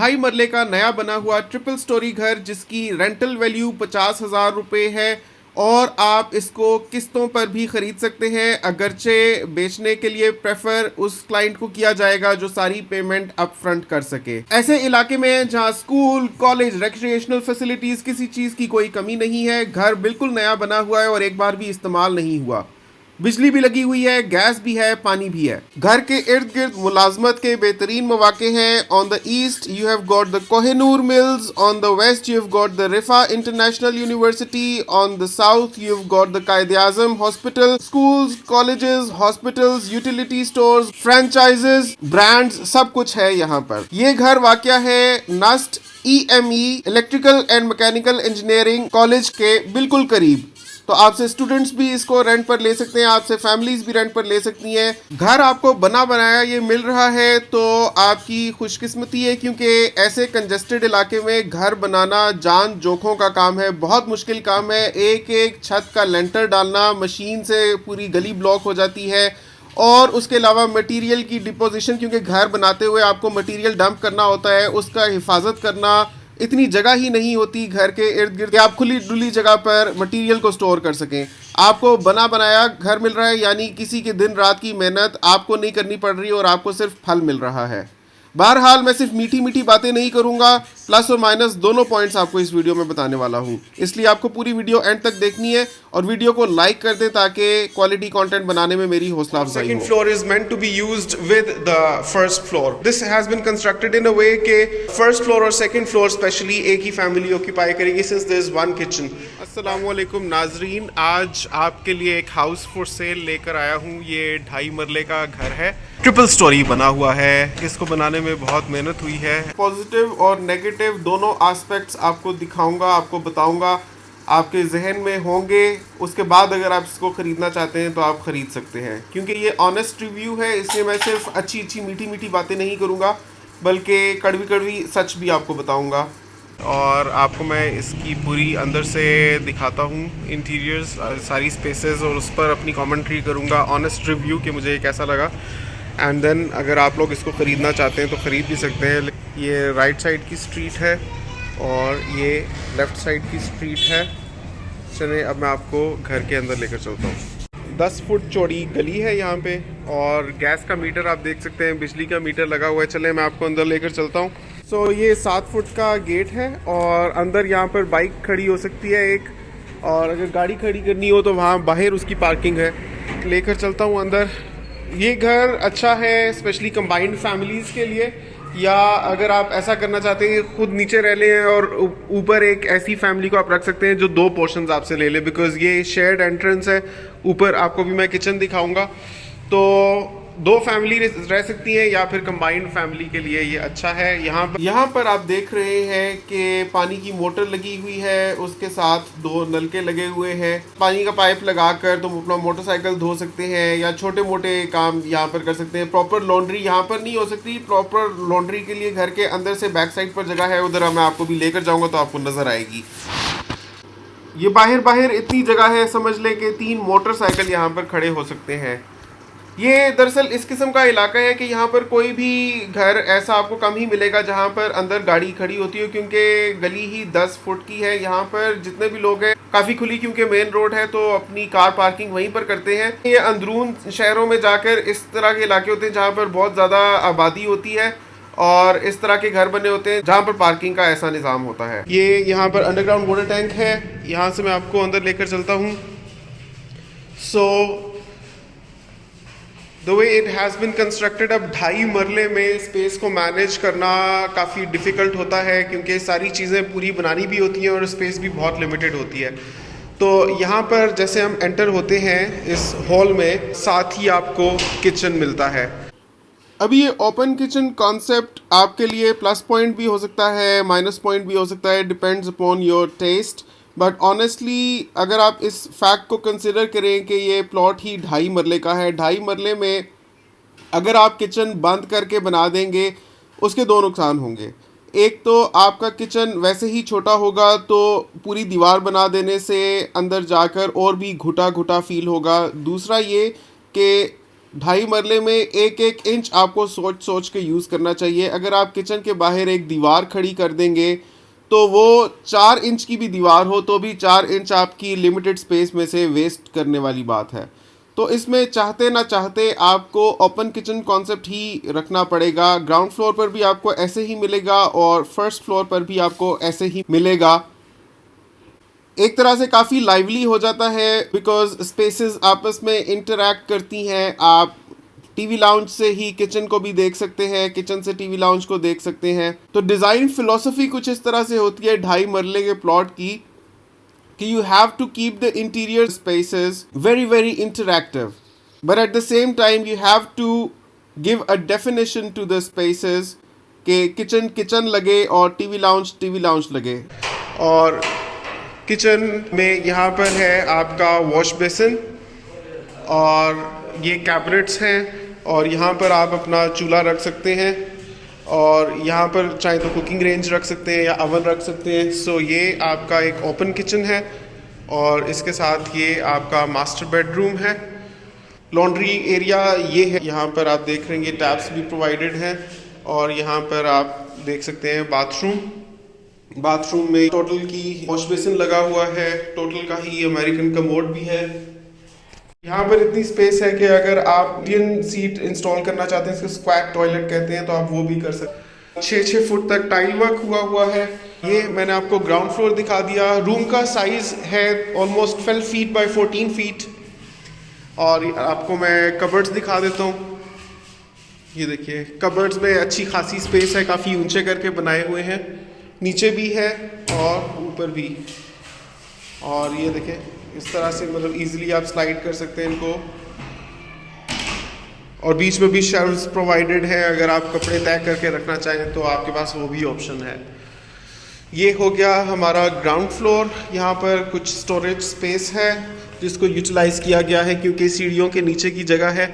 ढाई मरले का नया बना हुआ ट्रिपल स्टोरी घर जिसकी रेंटल वैल्यू 50,000 रुपये है और आप इसको किस्तों पर भी ख़रीद सकते हैं। अगरचे बेचने के लिए प्रेफर उस क्लाइंट को किया जाएगा जो सारी पेमेंट अप फ्रंट कर सके। ऐसे इलाके में जहां स्कूल, कॉलेज, रिक्रिएशनल फैसिलिटीज़ किसी चीज़ की कोई कमी नहीं है। घर बिल्कुल नया बना हुआ है और एक बार भी इस्तेमाल नहीं हुआ। बिजली भी लगी हुई है, गैस भी है, पानी भी है। घर के इर्द गिर्द मुलाजमत के बेहतरीन मौके हैं। On the east you have got the Kohinoor mills, on the west you have got the Riphah international university, on the south you have got the Quaid-e Azam hospital, schools, colleges, hospitals, utility stores, franchises, brands, सब कुछ है यहाँ पर। ये घर वाक़या है NUST EME electrical and mechanical engineering college के बिल्कुल करीब। तो आपसे स्टूडेंट्स भी इसको रेंट पर ले सकते हैं, आपसे फैमिलीज भी रेंट पर ले सकती हैं। घर आपको बना बनाया ये मिल रहा है तो आपकी खुशकिस्मती है, क्योंकि ऐसे कंजेस्टेड इलाके में घर बनाना जान जोखों का काम है, बहुत मुश्किल काम है। एक एक छत का लेंटर डालना, मशीन से पूरी गली ब्लॉक हो जाती है। और उसके अलावा मटेरियल की डिपोजिशन, क्योंकि घर बनाते हुए आपको मटेरियल डंप करना होता है, उसका हिफाजत करना, इतनी जगह ही नहीं होती घर के इर्द गिर्द कि आप खुली डुली जगह पर मटेरियल को स्टोर कर सकें। आपको बना बनाया घर मिल रहा है, यानी किसी के दिन रात की मेहनत आपको नहीं करनी पड़ रही और आपको सिर्फ फल मिल रहा है। बहरहाल मैं सिर्फ मीठी मीठी बातें नहीं करूंगा, प्लस और माइनस दोनों पॉइंट्स आपको इस वीडियो में बताने वाला हूं, इसलिए आपको पूरी वीडियो एंड तक देखनी है और वीडियो को लाइक कर दें ताकि क्वालिटी कंटेंट बनाने में मेरी हौसला अफजाई हो। Second floor is meant to be used with the first floor. This has been constructed in a way के फर्स्ट फ्लोर और सेकंड फ्लोर स्पेशली एक ही फैमिली ऑक्यूपाई करेगी since there is one kitchen. अस्सलाम वालेकुम नाजरीन, आज आपके लिए एक हाउस फॉर सेल लेकर आया हूँ। ये 2.5 मरले का घर है, ट्रिपल स्टोरी बना हुआ है। इसको बनाने में बहुत मेहनत हुई है। पॉजिटिव और नेगेटिव दोनों एस्पेक्ट्स आपको दिखाऊंगा, आपको बताऊंगा, आपके जहन में होंगे। उसके बाद अगर आप इसको ख़रीदना चाहते हैं तो आप ख़रीद सकते हैं। क्योंकि ये ऑनेस्ट रिव्यू है, इसलिए मैं सिर्फ अच्छी अच्छी मीठी मीठी बातें नहीं करूँगा, बल्कि कड़वी कड़वी सच भी आपको बताऊँगा। और आपको मैं इसकी पूरी अंदर से दिखाता हूँ, इंटीरियर्स, सारी स्पेसेस, और उस पर अपनी कमेंट्री करूँगा, ऑनेस्ट रिव्यू कि मुझे कैसा लगा। एंड देन अगर आप लोग इसको ख़रीदना चाहते हैं तो ख़रीद भी सकते हैं। ये राइट साइड की स्ट्रीट है और ये लेफ़्ट साइड की स्ट्रीट है। चलिए अब मैं आपको घर के अंदर लेकर चलता हूँ। 10 फुट चौड़ी गली है यहाँ पे और गैस का मीटर आप देख सकते हैं, बिजली का मीटर लगा हुआ है। चले मैं आपको अंदर लेकर चलता हूँ। सो ये 7 फुट का गेट है और अंदर यहाँ पर बाइक खड़ी हो सकती है एक, और अगर गाड़ी खड़ी करनी हो तो वहाँ बाहर उसकी पार्किंग है। लेकर चलता हूँ अंदर। ये घर अच्छा है स्पेशली कंबाइंड फैमिलीज़ के लिए, या अगर आप ऐसा करना चाहते हैं कि खुद नीचे रह लें और ऊपर एक ऐसी फैमिली को आप रख सकते हैं जो 2 पोर्शंस आपसे ले ले, बिकॉज ये शेयर्ड एंट्रेंस है। ऊपर आपको भी मैं किचन दिखाऊंगा, तो 2 फैमिली रह सकती हैं या फिर कंबाइंड फैमिली के लिए ये अच्छा है। यहाँ पर आप देख रहे हैं कि पानी की मोटर लगी हुई है, उसके साथ 2 नलके लगे हुए हैं। पानी का पाइप लगाकर तुम अपना मोटरसाइकिल धो सकते हैं या छोटे मोटे काम यहाँ पर कर सकते हैं। प्रॉपर लॉन्ड्री यहाँ पर नहीं हो सकती। प्रॉपर लॉन्ड्री के लिए घर के अंदर से बैक साइड पर जगह है, उधर मैं आपको भी लेकर जाऊँगा तो आपको नज़र आएगी। ये बाहर इतनी जगह है, समझ लें कि 3 मोटरसाइकिल यहाँ पर खड़े हो सकते हैं। ये दरअसल इस किस्म का इलाका है कि यहाँ पर कोई भी घर ऐसा आपको कम ही मिलेगा जहाँ पर अंदर गाड़ी खड़ी होती हो, क्योंकि गली ही 10 फुट की है। यहाँ पर जितने भी लोग हैं काफ़ी खुली, क्योंकि मेन रोड है, तो अपनी कार पार्किंग वहीं पर करते हैं। ये अंदरून शहरों में जाकर इस तरह के इलाके होते हैं जहाँ पर बहुत ज़्यादा आबादी होती है और इस तरह के घर बने होते हैं जहाँ पर पार्किंग का ऐसा निज़ाम होता है। ये यहाँ पर अंडरग्राउंड वाटर टैंक है, यहाँ से मैं आपको अंदर लेकर चलता हूँ। So the way it has been constructed, अब 2.5 मरले में स्पेस को मैनेज करना काफ़ी डिफ़िकल्ट होता है, क्योंकि सारी चीज़ें पूरी बनानी भी होती हैं और स्पेस भी बहुत लिमिटेड होती है। तो यहाँ पर जैसे हम एंटर होते हैं इस हॉल में, साथ ही आपको किचन मिलता है। अभी ये ओपन किचन कॉन्सेप्ट आपके लिए प्लस पॉइंट भी हो सकता है, माइनस पॉइंट भी हो सकता है, depends upon your taste. But honestly अगर आप इस फैक्ट को कंसिडर करें कि ये प्लॉट ही 2.5 मरले का है, 2.5 मरले में अगर आप किचन बंद करके बना देंगे, उसके 2 नुकसान होंगे। एक तो आपका किचन वैसे ही छोटा होगा, तो पूरी दीवार बना देने से अंदर जाकर और भी घुटा घुटा फील होगा। दूसरा ये कि ढाई मरले में एक एक इंच आपको सोच सोच के यूज़ करना चाहिए। अगर आप किचन के बाहर एक दीवार खड़ी कर देंगे तो वो 4 इंच की भी दीवार हो तो भी 4 इंच आपकी लिमिटेड स्पेस में से वेस्ट करने वाली बात है। तो इसमें चाहते ना चाहते आपको ओपन किचन कॉन्सेप्ट ही रखना पड़ेगा। ग्राउंड फ्लोर पर भी आपको ऐसे ही मिलेगा और फर्स्ट फ्लोर पर भी आपको ऐसे ही मिलेगा। एक तरह से काफ़ी लाइवली हो जाता है बिकॉज स्पेसेस आपस में इंटरैक्ट करती हैं। आप टीवी लाउंज से ही किचन को भी देख सकते हैं, किचन से टीवी लाउंज को देख सकते हैं। तो डिज़ाइन फिलॉसफी कुछ इस तरह से होती है ढाई मरले के प्लॉट की कि you have to keep the interior spaces very very interactive, but at the same time you have to give a definition to the spaces कि किचन किचन लगे और टीवी लाउंज लगे। और किचन में यहाँ पर है आपका वॉश बेसिन और ये कैबिनेट्स हैं और यहाँ पर आप अपना चूल्हा रख सकते हैं और यहाँ पर चाहे तो कुकिंग रेंज रख सकते हैं या अवन रख सकते हैं। सो ये आपका एक ओपन किचन है और इसके साथ ये आपका मास्टर बेडरूम है। लॉन्ड्री एरिया ये है, यहाँ पर आप देख रहे हैं टैप्स भी प्रोवाइडेड हैं और यहाँ पर आप देख सकते हैं बाथरूम में टोटल की वॉश बेसिन लगा हुआ है, टोटल का ही अमेरिकन कमोड भी है। यहाँ पर इतनी स्पेस है कि अगर आप इंडियन सीट इंस्टॉल करना चाहते हैं, इसको स्क्वैट टॉयलेट कहते हैं, तो आप वो भी कर सकते हैं। 6 फुट तक टाइल वर्क हुआ है। ये मैंने आपको ग्राउंड फ्लोर दिखा दिया। रूम का साइज है ऑलमोस्ट 12 फीट बाय 14 फीट। और आपको मैं कबर्ड्स दिखा देता हूँ। ये देखिए कबर्ड्स में अच्छी खासी स्पेस है, काफ़ी ऊंचे करके बनाए हुए हैं, नीचे भी है और ऊपर भी। और ये देखें इस तरह से मतलब इजीली आप स्लाइड कर सकते हैं इनको। और बीच में भी शेल्व्स प्रोवाइडेड है, अगर आप कपड़े तय करके रखना चाहें तो आपके पास वो भी ऑप्शन है। ये हो गया हमारा ग्राउंड फ्लोर। यहाँ पर कुछ स्टोरेज स्पेस है जिसको यूटिलाइज़ किया गया है क्योंकि सीढ़ियों के नीचे की जगह है,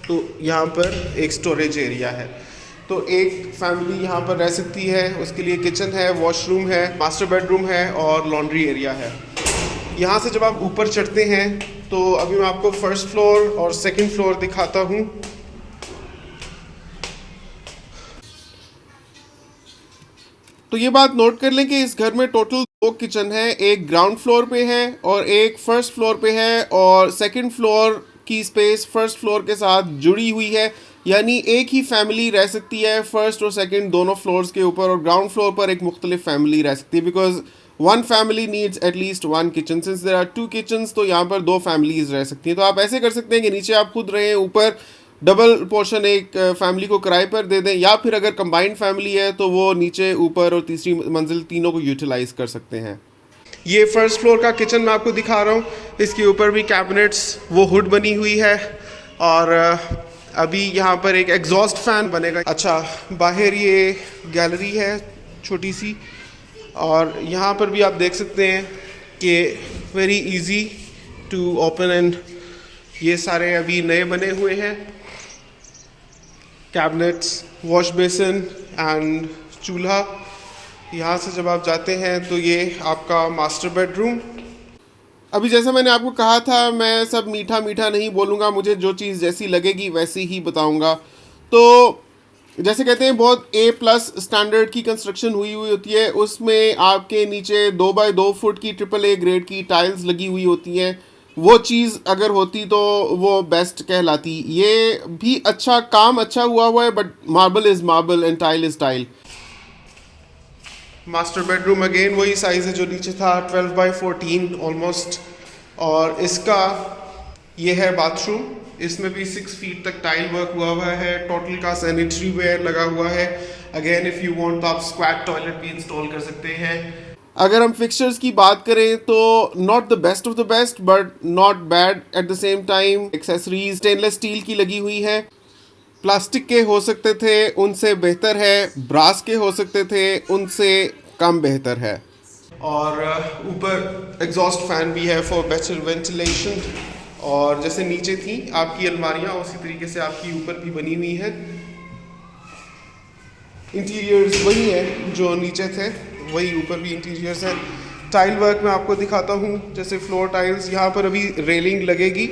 तो यहाँ पर एक स्टोरेज एरिया है। तो एक फैमिली यहाँ पर रह सकती है, उसके लिए किचन है, वॉशरूम है, मास्टर बेडरूम है और लॉन्ड्री एरिया है। यहाँ से जब आप ऊपर चढ़ते हैं तो अभी मैं आपको फर्स्ट फ्लोर और सेकंड फ्लोर दिखाता हूँ। तो ये बात नोट कर लें कि इस घर में टोटल 2 किचन है, एक ग्राउंड फ्लोर पे है और एक फर्स्ट फ्लोर पे है। और सेकंड फ्लोर की स्पेस फर्स्ट फ्लोर के साथ जुड़ी हुई है, यानी एक ही फैमिली रह सकती है फर्स्ट और सेकंड दोनों फ्लोर्स के ऊपर, और ग्राउंड फ्लोर पर एक मुख्तलिफ फैमिली रह सकती है because one family needs at least 1 kitchen. Since there are 2 kitchens तो यहाँ पर 2 फैमिलीज रह सकती हैं। तो आप ऐसे कर सकते हैं कि नीचे आप खुद रहें, ऊपर डबल पोर्शन एक फैमिली को किराए पर दे दें, या फिर अगर कंबाइंड फैमिली है तो वो नीचे ऊपर और तीसरी मंजिल तीनों को यूटिलाइज कर सकते हैं। ये फर्स्ट फ्लोर का किचन मैं आपको दिखा रहा हूँ। इसके ऊपर भी कैबिनेट्स वो हुड बनी हुई है और अभी यहाँ पर एक एग्जॉस्ट फैन बनेगा। अच्छा, बाहर ये गैलरी है छोटी सी और यहाँ पर भी आप देख सकते हैं कि very easy to open and ये सारे अभी नए बने हुए हैं कैबिनेट्स, वॉश बेसिन एंड चूल्हा। यहाँ से जब आप जाते हैं तो ये आपका मास्टर बेडरूम। अभी जैसा मैंने आपको कहा था मैं सब मीठा मीठा नहीं बोलूँगा, मुझे जो चीज़ जैसी लगेगी वैसी ही बताऊँगा। तो जैसे कहते हैं बहुत A+ स्टैंडर्ड की कंस्ट्रक्शन हुई होती है, उसमें आपके नीचे 2x2 फुट की AAA ग्रेड की टाइल्स लगी हुई होती हैं। वो चीज़ अगर होती तो वो बेस्ट कहलाती। ये भी अच्छा काम अच्छा हुआ है, but marble is marble and tile is tile. Master bedroom again वही साइज़ है जो नीचे था, 12x14 ऑलमोस्ट। और इसका ये है बाथरूम, इसमें भी 6 फीट तक टाइल वर्क हुआ है, टोटल का सैनिटरी वेयर लगा हुआ है। अगेन इफ़ यू वांट तो आप स्क्वैट टॉयलेट भी इंस्टॉल कर सकते हैं। अगर हम फिक्सचर्स की बात करें तो not the best of the best but not bad at the same time. Accessories stainless steel की लगी हुई है, प्लास्टिक के हो सकते थे उनसे बेहतर है, ब्रास के हो सकते थे उनसे कम बेहतर है। और ऊपर एग्जॉस्ट फैन भी है फॉर बेटर वेंटिलेशन। और जैसे नीचे थी आपकी अलमारियाँ उसी तरीके से आपकी ऊपर भी बनी हुई है। इंटीरियर्स वही है जो नीचे थे, वही ऊपर भी इंटीरियर्स है। टाइल वर्क मैं आपको दिखाता हूँ, जैसे फ्लोर टाइल्स, यहाँ पर अभी रेलिंग लगेगी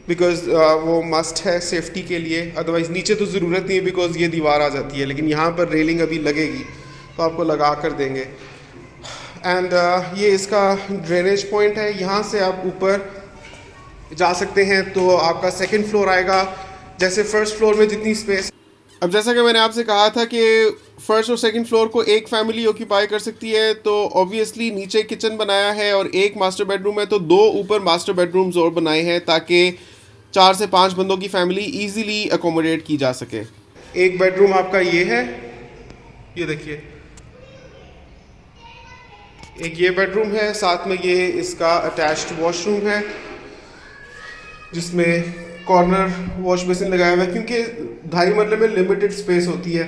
बिकॉज वो मस्ट है सेफ्टी के लिए, अदरवाइज़ नीचे तो ज़रूरत नहीं है बिकॉज ये दीवार आ जाती है, लेकिन यहाँ पर रेलिंग अभी लगेगी तो आपको लगा कर देंगे। एंड ये इसका ड्रेनेज पॉइंट है, यहाँ से आप ऊपर जा सकते हैं तो आपका सेकंड फ्लोर आएगा। जैसे फर्स्ट फ्लोर में जितनी स्पेस, अब जैसा कि मैंने आपसे कहा था कि फर्स्ट और सेकंड फ्लोर को एक फैमिली ऑक्यूपाई कर सकती है, तो ऑब्वियसली नीचे किचन बनाया है और एक मास्टर बेडरूम है, तो 2 ऊपर मास्टर बेडरूम्स और बनाए हैं ताकि 4 से 5 बंदों की फैमिली इजीली अकोमोडेट की जा सके। एक बेडरूम आपका ये है, ये देखिए, एक ये बेडरूम है, साथ में ये इसका अटैच्ड वॉशरूम है जिसमें कॉर्नर वॉश बेसिन लगाया हुआ है, क्योंकि 2.5 मरले में लिमिटेड स्पेस होती है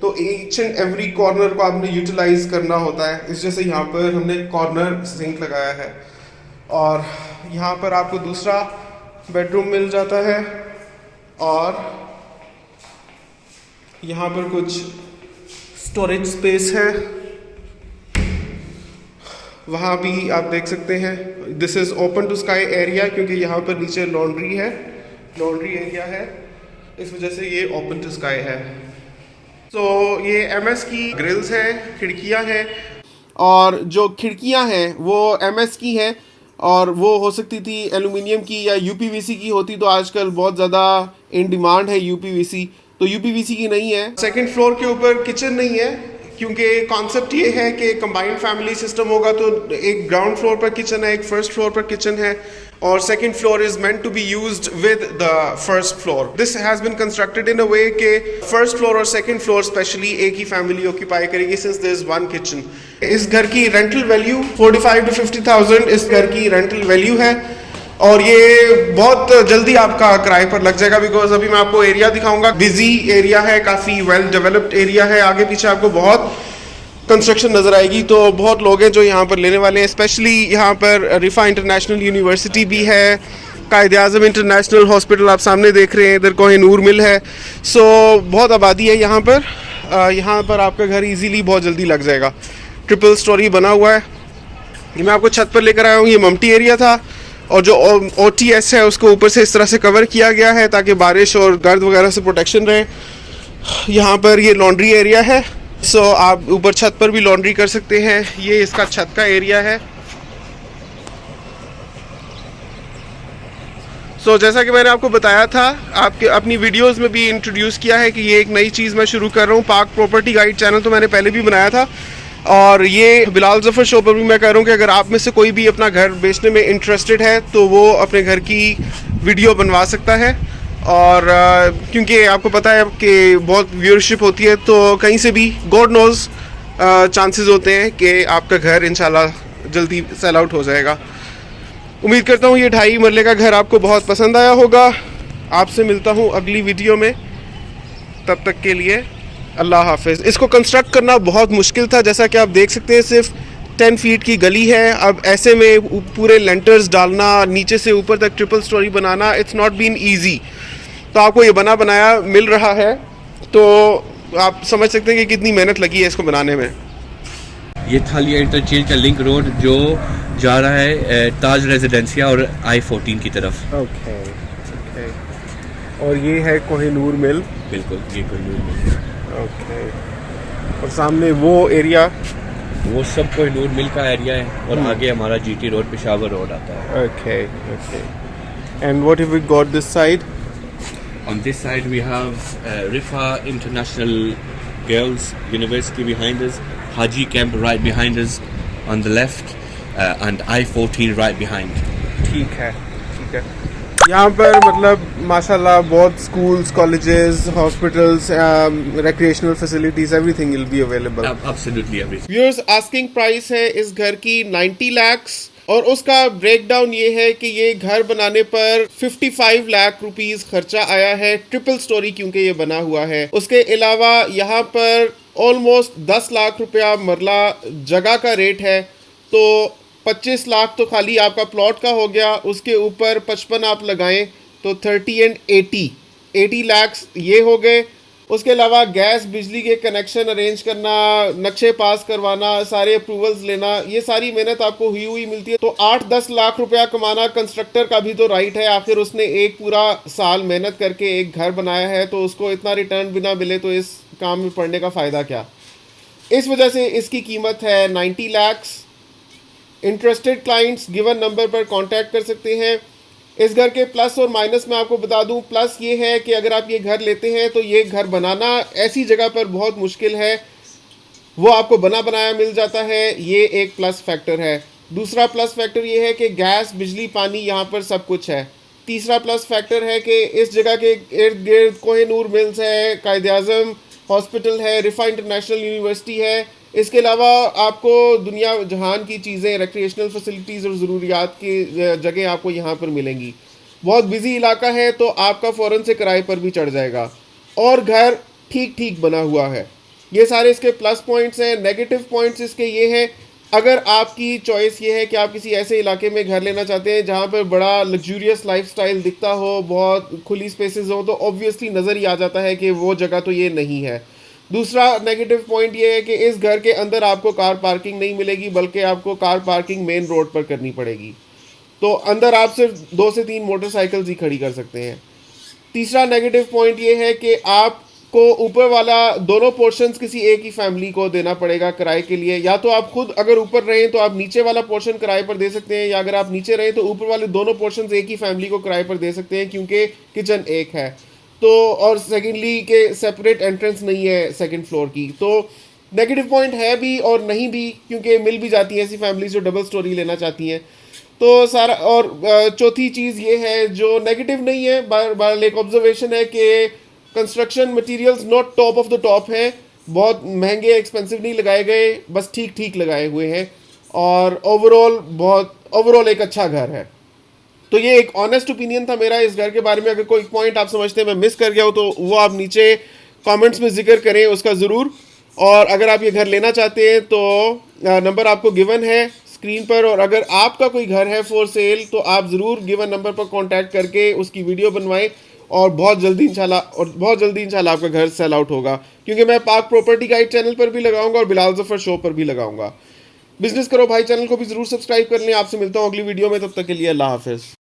तो ईच एंड एवरी कॉर्नर को आपने यूटिलाइज करना होता है। इस जैसे यहाँ पर हमने कॉर्नर सिंक लगाया है और यहाँ पर आपको दूसरा बेडरूम मिल जाता है और यहाँ पर कुछ स्टोरेज स्पेस है, वहाँ भी आप देख सकते हैं। This is open to sky area, क्योंकि यहाँ पर नीचे लॉन्ड्री है, लॉन्ड्री एरिया है, इस वजह से ये ओपन टू स्काई है। तो ये एमएस की ग्रिल्स हैं, खिड़कियाँ हैं, और जो खिड़कियाँ हैं वो एमएस की हैं और वो हो सकती थी एल्यूमिनियम की या यूपीवीसी की होती, तो आजकल बहुत ज़्यादा इन डिमांड है यूपीवीसी, तो यूपीवीसी की नहीं है। सेकंड फ्लोर के ऊपर किचन नहीं है, क्योंकि कॉन्सेप्ट ये है कि कंबाइंड फैमिली सिस्टम होगा, तो एक ग्राउंड फ्लोर पर किचन है, एक फर्स्ट फ्लोर पर किचन है, और second floor is meant to be used with the first floor. This has been constructed in a way कि फर्स्ट फ्लोर और सेकंड फ्लोर स्पेशली एक ही फैमिली ऑक्यूपाई करेगी since there is one kitchen. इस घर की रेंटल वैल्यू 45 to 50,000 इस घर की रेंटल वैल्यू है, और ये बहुत जल्दी आपका किराए पर लग जाएगा बिकॉज अभी मैं आपको एरिया दिखाऊंगा। बिजी एरिया है, काफ़ी वेल डेवलप्ड एरिया है, आगे पीछे आपको बहुत कंस्ट्रक्शन नज़र आएगी, तो बहुत लोग हैं जो यहाँ पर लेने वाले हैं। स्पेशली यहाँ पर रिफा इंटरनेशनल यूनिवर्सिटी भी है, कायद आज़म इंटरनेशनल हॉस्पिटल आप सामने देख रहे हैं, इधर कोहिनूर मिल है, सो बहुत आबादी है यहाँ पर। यहाँ पर आपका घर इजीली बहुत जल्दी लग जाएगा। ट्रिपल स्टोरी बना हुआ है। ये मैं आपको छत पर लेकर आया हूँ। ये ममटी एरिया था और जो OTS है उसको ऊपर से इस तरह से कवर किया गया है ताकि बारिश और गर्द वगैरह से प्रोटेक्शन रहे। यहाँ पर ये लॉन्ड्री एरिया है, सो आप ऊपर छत पर भी लॉन्ड्री कर सकते हैं। ये इसका छत का एरिया है। सो जैसा कि मैंने आपको बताया था, आपके अपनी वीडियोस में भी इंट्रोड्यूस किया है कि ये एक नई चीज़ मैं शुरू कर रहा हूँ। पाक प्रॉपर्टी गाइड चैनल तो मैंने पहले भी बनाया था, और ये बिलाल ज़फ़र शो पर भी मैं कह रहा हूँ कि अगर आप में से कोई भी अपना घर बेचने में इंटरेस्टेड है तो वो अपने घर की वीडियो बनवा सकता है। और क्योंकि आपको पता है कि बहुत व्यूअरशिप होती है, तो कहीं से भी गॉड नोज़ चांसेस होते हैं कि आपका घर इंशाल्लाह जल्दी सेल आउट हो जाएगा। उम्मीद करता हूँ ये 2.5 मरले का घर आपको बहुत पसंद आया होगा। आपसे मिलता हूँ अगली वीडियो में, तब तक के लिए अल्लाह हाफिज़। इसको कंस्ट्रक्ट करना बहुत मुश्किल था, जैसा कि आप देख सकते हैं सिर्फ 10 फीट की गली है। अब ऐसे में पूरे लेंटर्स डालना, नीचे से ऊपर तक ट्रिपल स्टोरी बनाना, इट्स नॉट बीन ईजी। तो आपको ये बना बनाया मिल रहा है, तो आप समझ सकते हैं कि कितनी मेहनत लगी है इसको बनाने में। ये थालिया इंटरचेंज का लिंक रोड जो जा रहा है ताज रेजिडेंसिया और I-14 की तरफ। ओके, और ये है कोहिनूर मिल। बिल्कुल, ये कोहिनूर मिल। ओके, और सामने वो एरिया, वो सब कोहिनूर मिल का एरिया है, और आगे हमारा GT रोड, पेशावर रोड आता है। Okay, and what have we got this side? On this side we have Rifa International Girls University behind us, Haji Camp right behind us on the left, and I-14 right behind. ठीक है, ठीक है। यहाँ पर मतलब माशाल्लाह बहुत schools, colleges, hospitals, recreational facilities, everything will be available. Absolutely everything. Viewers, asking price है इस घर की 90 लाख, और उसका ब्रेकडाउन ये है कि ये घर बनाने पर 55 लाख रुपीस खर्चा आया है, ट्रिपल स्टोरी क्योंकि ये बना हुआ है। उसके अलावा यहाँ पर ऑलमोस्ट 10 लाख रुपया मरला जगह का रेट है, तो 25 लाख तो खाली आपका प्लॉट का हो गया, उसके ऊपर 55 आप लगाएं तो 30 and 80 लाख ये हो गए। उसके अलावा गैस बिजली के कनेक्शन अरेंज करना, नक्शे पास करवाना, सारे अप्रूवल्स लेना, ये सारी मेहनत आपको हुई मिलती है। तो 8-10 लाख रुपया कमाना कंस्ट्रक्टर का भी तो राइट है, आखिर उसने एक पूरा साल मेहनत करके एक घर बनाया है, तो उसको इतना रिटर्न बिना मिले तो इस काम में पड़ने का फ़ायदा क्या। इस वजह से इसकी कीमत है 90 lakh. Interested clients given number पर कांटेक्ट कर सकते हैं। इस घर के प्लस और माइनस मैं आपको बता दूं। प्लस ये है कि अगर आप ये घर लेते हैं तो ये घर बनाना ऐसी जगह पर बहुत मुश्किल है, वो आपको बना बनाया मिल जाता है, ये एक प्लस फैक्टर है। दूसरा प्लस फैक्टर ये है कि गैस बिजली पानी यहाँ पर सब कुछ है। तीसरा प्लस फैक्टर है कि इस जगह के इर्द गिर्द कोहिनूर मिल्स है, कायद आज़म हॉस्पिटल है, रिफा इंटरनेशनल यूनिवर्सिटी है। इसके अलावा आपको दुनिया जहान की चीज़ें, रिक्रिएशनल फैसिलिटीज़ और ज़रूरियात की जगह आपको यहाँ पर मिलेंगी। बहुत बिजी इलाका है तो आपका फ़ौरन से किराए पर भी चढ़ जाएगा, और घर ठीक ठीक बना हुआ है। ये सारे इसके प्लस पॉइंट्स हैं। नेगेटिव पॉइंट्स इसके ये हैं, अगर आपकी चॉइस ये है कि आप किसी ऐसे इलाके में घर लेना चाहते हैं जहाँ पर बड़ा लग्जूरियस लाइफस्टाइल दिखता हो, बहुत खुली स्पेसेस हो, तो ऑब्वियसली नज़र ही आ जाता है कि वो जगह तो ये नहीं है। दूसरा नेगेटिव पॉइंट ये है कि इस घर के अंदर आपको कार पार्किंग नहीं मिलेगी, बल्कि आपको कार पार्किंग मेन रोड पर करनी पड़ेगी। तो अंदर आप सिर्फ 2 से 3 मोटरसाइकिल्स ही खड़ी कर सकते हैं। तीसरा नेगेटिव पॉइंट ये है कि आपको ऊपर वाला दोनों पोर्शंस किसी एक ही फैमिली को देना पड़ेगा किराए के लिए। या तो आप खुद अगर ऊपर रहें तो आप नीचे वाला पोर्शन किराए पर दे सकते हैं, या अगर आप नीचे रहें तो ऊपर वाले दोनों पोर्शंस एक ही फैमिली को किराए पर दे सकते हैं, क्योंकि किचन एक है। तो और सेकेंडली के सेपरेट एंट्रेंस नहीं है सेकेंड फ्लोर की। तो नेगेटिव पॉइंट है भी और नहीं भी, क्योंकि मिल भी जाती हैं ऐसी फैमिलीज जो डबल स्टोरी लेना चाहती हैं। तो सारा, और चौथी चीज़ ये है जो नेगेटिव नहीं है, बार एक ऑब्जर्वेशन है कि construction materials not top of the top हैं, बहुत महंगे एक्सपेंसिव नहीं लगाए गए, बस ठीक ठीक लगाए हुए हैं, और ओवरऑल एक अच्छा घर है। तो ये एक ऑनेस्ट ओपिनियन था मेरा इस घर के बारे में। अगर कोई पॉइंट आप समझते हैं मैं मिस कर गया हो तो वो आप नीचे कमेंट्स में जिक्र करें उसका ज़रूर। और अगर आप ये घर लेना चाहते हैं तो नंबर आपको गिवन है स्क्रीन पर, और अगर आपका कोई घर है फॉर सेल तो आप ज़रूर गिवन नंबर पर कांटेक्ट करके उसकी वीडियो बनवाएं, और बहुत जल्दी इंशाल्लाह आपका घर सेल आउट होगा, क्योंकि मैं पाक प्रॉपर्टी गाइड चैनल पर भी लगाऊंगा और बिलाल जफर शो पर भी लगाऊंगा। बिजनेस करो भाई चैनल को भी ज़रूर सब्सक्राइब कर लें। आपसे मिलता हूँ अगली वीडियो में, तब तक के लिए अल्लाह हाफिज़।